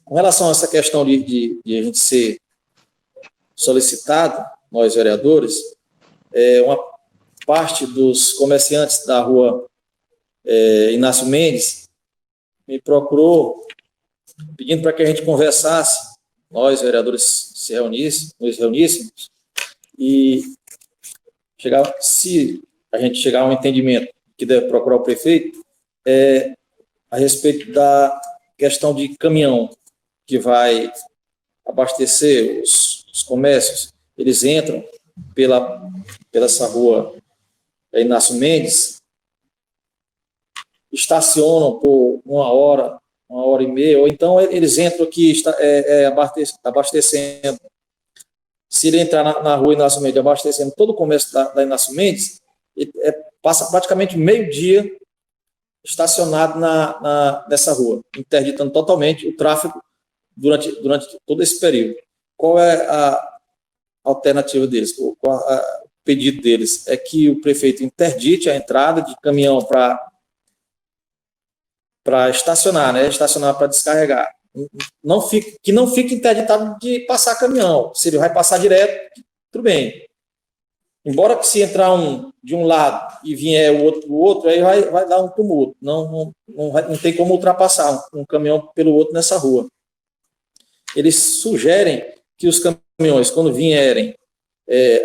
Com relação a essa questão de a gente ser solicitado, nós vereadores, uma parte dos comerciantes da rua Inácio Mendes me procurou pedindo para que a gente conversasse, nós vereadores nos reuníssemos e se a gente chegar a um entendimento que deve procurar o prefeito, a respeito da questão de caminhão que vai abastecer os comércios, eles entram pela essa rua Inácio Mendes, estacionam por uma hora e meia, ou então eles entram aqui abastecendo. Se ele entrar na rua Inácio Mendes, abastecendo todo o comércio da Inácio Mendes, passa praticamente meio-dia estacionado nessa rua, interditando totalmente o tráfego durante todo esse período. Qual é a alternativa deles? O pedido deles é que o prefeito interdite a entrada de caminhão para estacionar, né? Estacionar para descarregar. Que não fique interditado de passar caminhão. Se ele vai passar direto, tudo bem. Embora que se entrar de um lado e vier o outro, aí vai dar um tumulto. Não tem como ultrapassar um caminhão pelo outro nessa rua. Eles sugerem que os caminhões, quando vierem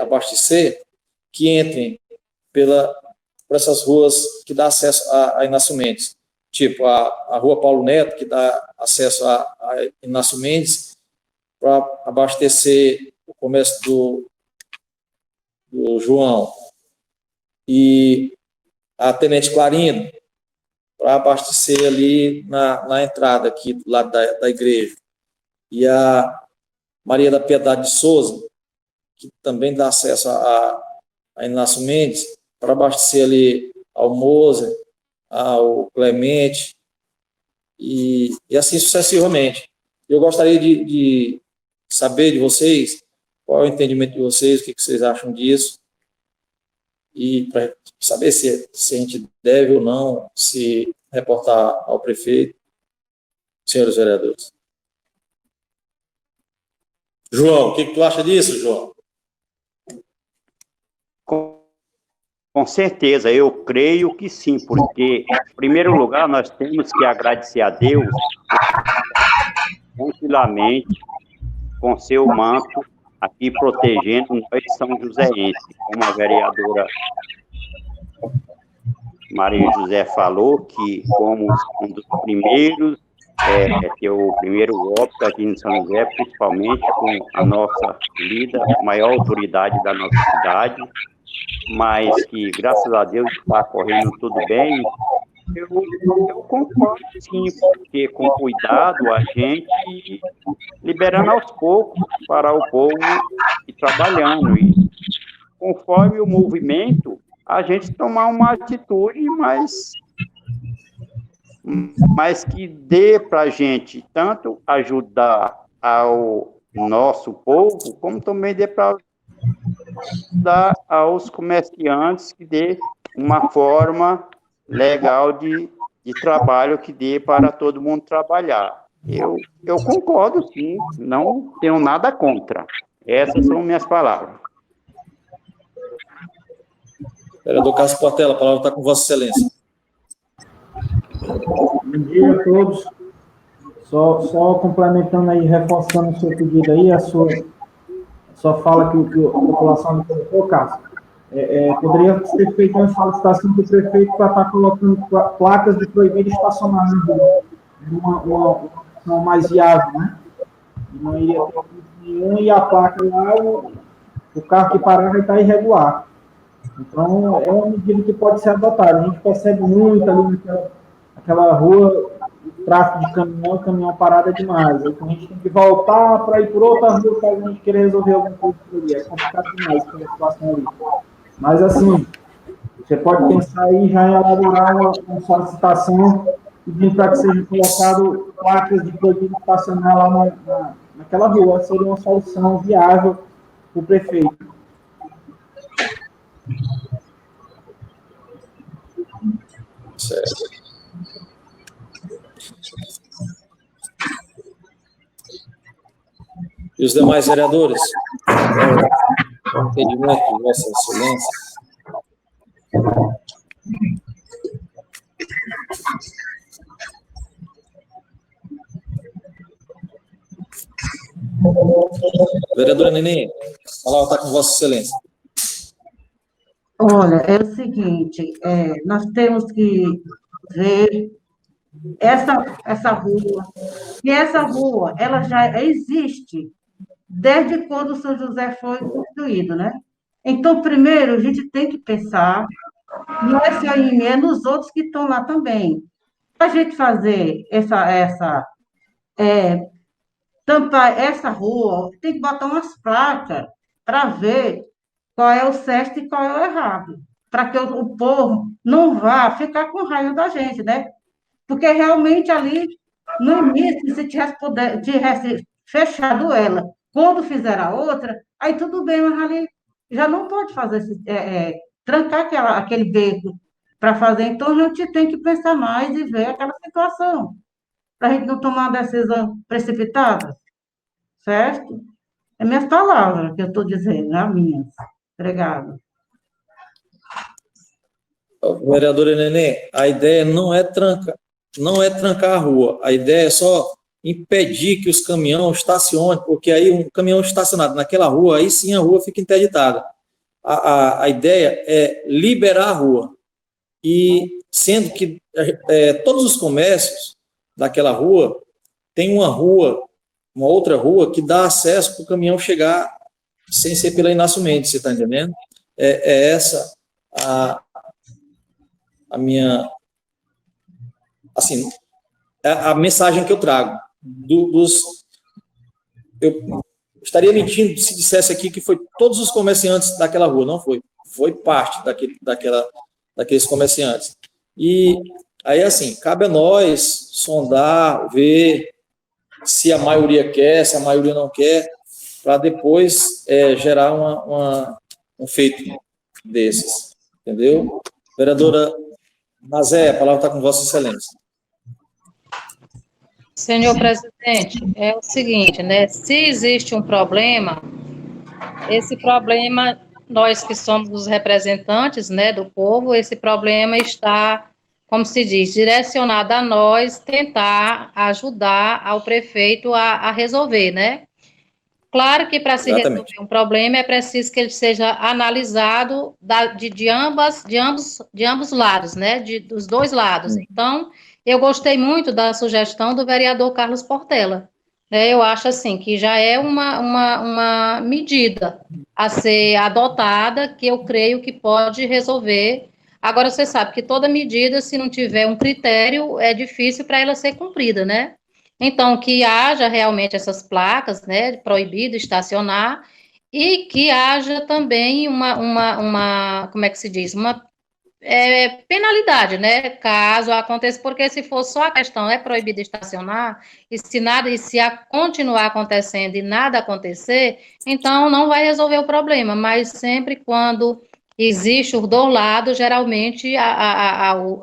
abastecer, que entrem por essas ruas que dá acesso a Inácio Mendes. Tipo a rua Paulo Neto, que dá acesso a Inácio Mendes, para abastecer o comércio do João, e a Tenente Clarindo, para abastecer ali na entrada aqui do lado da igreja, e a Maria da Piedade de Souza, que também dá acesso a Inácio Mendes, para abastecer ali ao Moser, ao Clemente, e assim sucessivamente. Eu gostaria de saber de vocês qual é o entendimento de vocês, o que vocês acham disso, e para saber se a gente deve ou não se reportar ao prefeito, senhores vereadores. João, o que tu acha disso, João? Com certeza, eu creio que sim, porque, em primeiro lugar, nós temos que agradecer a Deus tranquilamente com seu manto aqui protegendo nós São Joséenses, como a vereadora Maria José falou, que fomos um dos primeiros, o primeiro óbito aqui em São José, principalmente com a nossa lida, maior autoridade da nossa cidade, mas que, graças a Deus, está correndo tudo bem. Eu concordo, sim, porque com cuidado a gente liberando aos poucos para o povo ir trabalhando. E conforme o movimento, a gente tomar uma atitude mas que dê para a gente tanto ajudar ao nosso povo, como também dê para ajudar aos comerciantes, que dê uma forma legal de trabalho, que dê para todo mundo trabalhar. Eu concordo, sim, não tenho nada contra. Essas são minhas palavras. Vereador Cássio Portela, a palavra está com Vossa Excelência. Bom dia a todos. Só complementando aí, reforçando o seu pedido aí, a sua fala que a população colocou, Cássio. Poderia ser feita uma solicitação do prefeito para estar colocando placas de proibido estacionar na rua, uma opção mais viável, né? Não iria ter nenhum, e a placa lá, o carro que parar vai estar irregular. Então, é uma medida que pode ser adotada. A gente percebe muito ali naquela rua, o tráfego de caminhão parado é demais. Aí a gente tem que voltar para ir por outra rua para a gente querer resolver alguma coisa por ali. É complicado demais aquela situação ali. Mas, assim, você pode pensar aí já em elaborar uma solicitação pedindo para que seja colocado placas de proibido estacionar lá naquela rua. Seria uma solução viável para o prefeito. Certo. e os demais vereadores. Entendimento de Vossa Excelência. Vereadora Neném, a palavra está com Vossa Excelência. Olha, é o seguinte, nós temos que ver essa rua, e essa rua, ela já existe desde quando o São José foi construído, né? Então, primeiro, a gente tem que pensar, não é só em mim, é nos outros que estão lá também. Para a gente fazer tampar essa rua, tem que botar umas placas para ver qual é o certo e qual é o errado, para que o povo não vá ficar com raiva da gente, né? Porque realmente ali, no início, se tivesse fechado ela, quando fizer a outra, aí tudo bem, mas ali já não pode fazer, trancar aquele beco para fazer. Então, a gente tem que pensar mais e ver aquela situação, para a gente não tomar uma decisão precipitada, certo? É minhas palavras que eu estou dizendo, não é minhas. Obrigada. Vereadora Neném, a ideia não é trancar a rua, a ideia é só impedir que os caminhões estacionem, porque aí um caminhão estacionado naquela rua, aí sim a rua fica interditada. A ideia é liberar a rua, e sendo que todos os comércios daquela rua tem uma outra rua que dá acesso para o caminhão chegar sem ser pela Inácio Mendes, você está entendendo? É essa a minha, assim, a mensagem que eu trago. Eu estaria mentindo se dissesse aqui que foi todos os comerciantes daquela rua, não foi. Foi parte daqueles comerciantes. E aí, assim, cabe a nós sondar, ver se a maioria quer, se a maioria não quer, para depois gerar um feito desses. Entendeu? Vereadora Nazé, a palavra está com Vossa Excelência. Senhor presidente, é o seguinte, né? Se existe um problema, esse problema, nós que somos os representantes, né, do povo, esse problema está, como se diz, direcionado a nós tentar ajudar ao prefeito a resolver, né? Claro que para se resolver um problema é preciso que ele seja analisado de ambos lados, né? Dos dois lados. Então, eu gostei muito da sugestão do vereador Carlos Portela. Né? Eu acho assim que já é uma medida a ser adotada que eu creio que pode resolver. Agora, você sabe que toda medida, se não tiver um critério, é difícil para ela ser cumprida, né? Então, que haja realmente essas placas, né, proibido estacionar, e que haja também como é que se diz, uma penalidade, né, caso aconteça, porque se for só a questão é proibido estacionar, e se continuar acontecendo e nada acontecer, então não vai resolver o problema, mas sempre quando existe o do lado, geralmente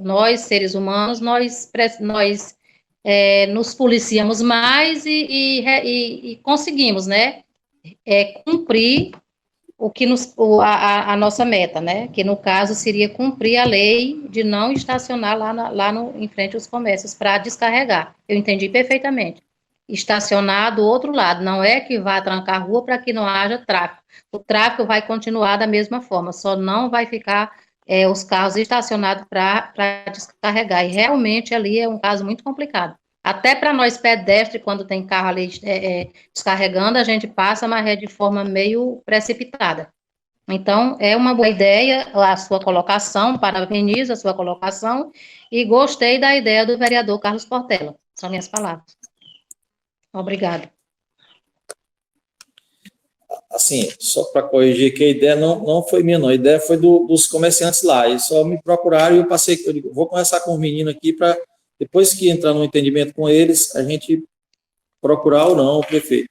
nós, seres humanos, nós nos policiamos mais e conseguimos, né, cumprir a nossa meta, né, que no caso seria cumprir a lei de não estacionar em frente aos comércios para descarregar. Eu entendi perfeitamente. Estacionar do outro lado, não é que vá trancar a rua para que não haja tráfego. O tráfego vai continuar da mesma forma, só não vai ficar os carros estacionados para descarregar. E realmente ali é um caso muito complicado. Até para nós pedestres, quando tem carro ali descarregando, a gente passa, mas é de forma meio precipitada. Então, é uma boa ideia a sua colocação, parabenizo a sua colocação, e gostei da ideia do vereador Carlos Portela. São minhas palavras. Obrigada. Assim, só para corrigir que a ideia não foi minha, não. A ideia foi dos comerciantes lá. Eles só me procuraram e eu passei. Eu digo, vou conversar com os meninos aqui para, depois que entrar no entendimento com eles, a gente procurar ou não o prefeito.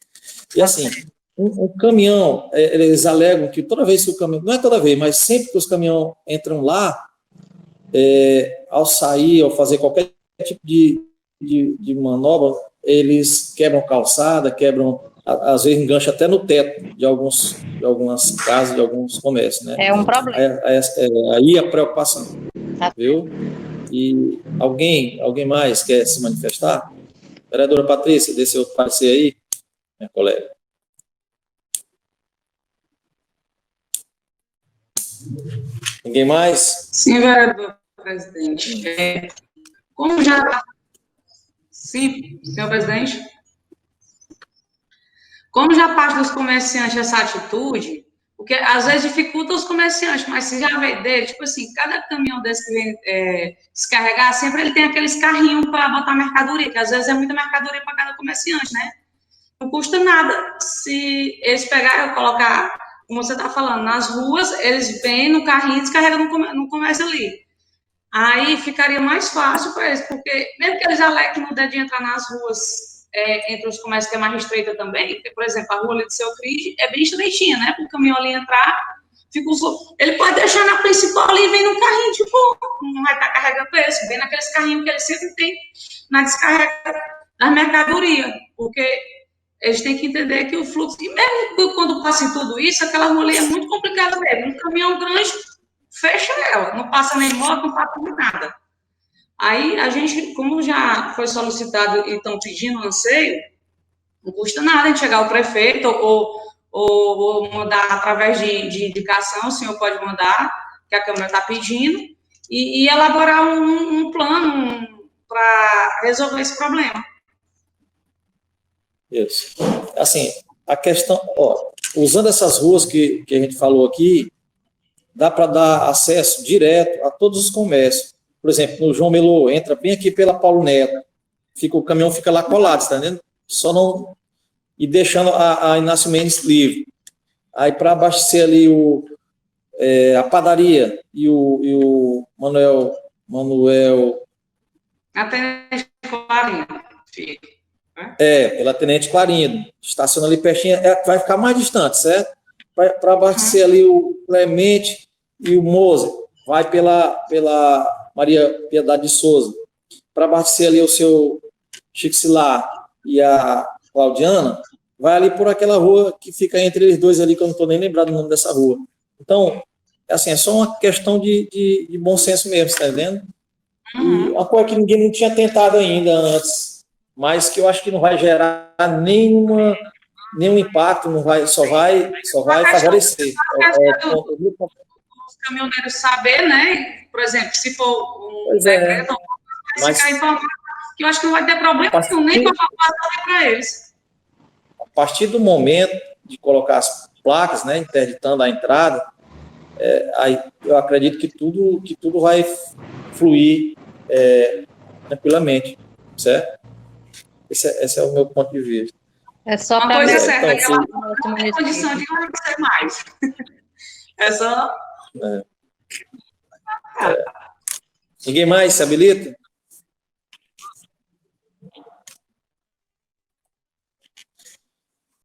E assim, um caminhão, eles alegam que toda vez que o caminhão, não é toda vez, mas sempre que os caminhões entram lá, ao sair, ao fazer qualquer tipo de manobra, eles quebram calçada, às vezes engancha até no teto de algumas casas, de alguns comércios, né? É um problema. Aí a preocupação, Tá. viu? E alguém mais quer se manifestar? Vereadora Patrícia, dê seu parecer aí, minha colega. Ninguém mais? Sim, vereador presidente. Como já... Sim, senhor presidente. Como já parte dos comerciantes essa atitude, porque às vezes dificulta os comerciantes, mas se já vê dele, tipo assim, cada caminhão desse que vem descarregar, sempre ele tem aqueles carrinhos para botar mercadoria, que às vezes é muita mercadoria para cada comerciante, né? Não custa nada. Se eles pegarem e colocar, como você está falando, nas ruas, eles vêm no carrinho e descarregam no comércio ali. Aí ficaria mais fácil para eles, porque mesmo que eles aleguem no dedinho entrar nas ruas, entre os comércios que é mais estreita também, porque, por exemplo, a rua ali do Seu Cris é bem estreitinha, né? Para o caminhão ali entrar, ele pode deixar na principal ali e vem no carrinho, tipo, não vai estar carregando esse, vem naqueles carrinhos que ele sempre tem na descarrega das mercadorias, porque eles têm que entender que o fluxo, e mesmo quando passa em tudo isso, aquela rua ali é muito complicada mesmo. Um caminhão grande fecha ela, não passa nem moto, não passa nem nada. Aí, a gente, como já foi solicitado e estão pedindo um anseio, não custa nada a gente chegar ao prefeito ou mandar através de indicação, o senhor pode mandar, que a Câmara está pedindo, e elaborar um plano para resolver esse problema. Isso. Assim, a questão, usando essas ruas que a gente falou aqui, dá para dar acesso direto a todos os comércios. Por exemplo, no João Melô, entra bem aqui pela Paulo Neto, o caminhão fica lá colado, está entendendo? Só não... E deixando a Inácio Mendes livre. Aí, para abastecer ali a padaria e o Manuel... Até Clarinho, filho. Pela Tenente Clarindo. Estaciona ali pertinho, vai ficar mais distante, certo? Para abastecer ali o Clemente e o Moser, vai pela Maria Piedade de Souza. Para abastecer ali o seu Chico Silar e a Claudiana, vai ali por aquela rua que fica entre eles dois ali, que eu não estou nem lembrado o nome dessa rua. Então, assim, é só uma questão de bom senso mesmo, está entendendo? E uma coisa que ninguém não tinha tentado ainda antes, mas que eu acho que não vai gerar nenhum impacto, só vai favorecer. Os caminhoneiros saber, né? Por exemplo, se for um decreto, vai ficar informado, que eu acho que não vai ter problema nem para passar para eles. A partir do momento de colocar as placas, né, interditando a entrada, aí eu acredito que tudo vai fluir tranquilamente, certo? Esse é o meu ponto de vista. É só uma para coisa certa, então, aquela não tem condição de enriquecer mais. É só... Ninguém mais se habilita?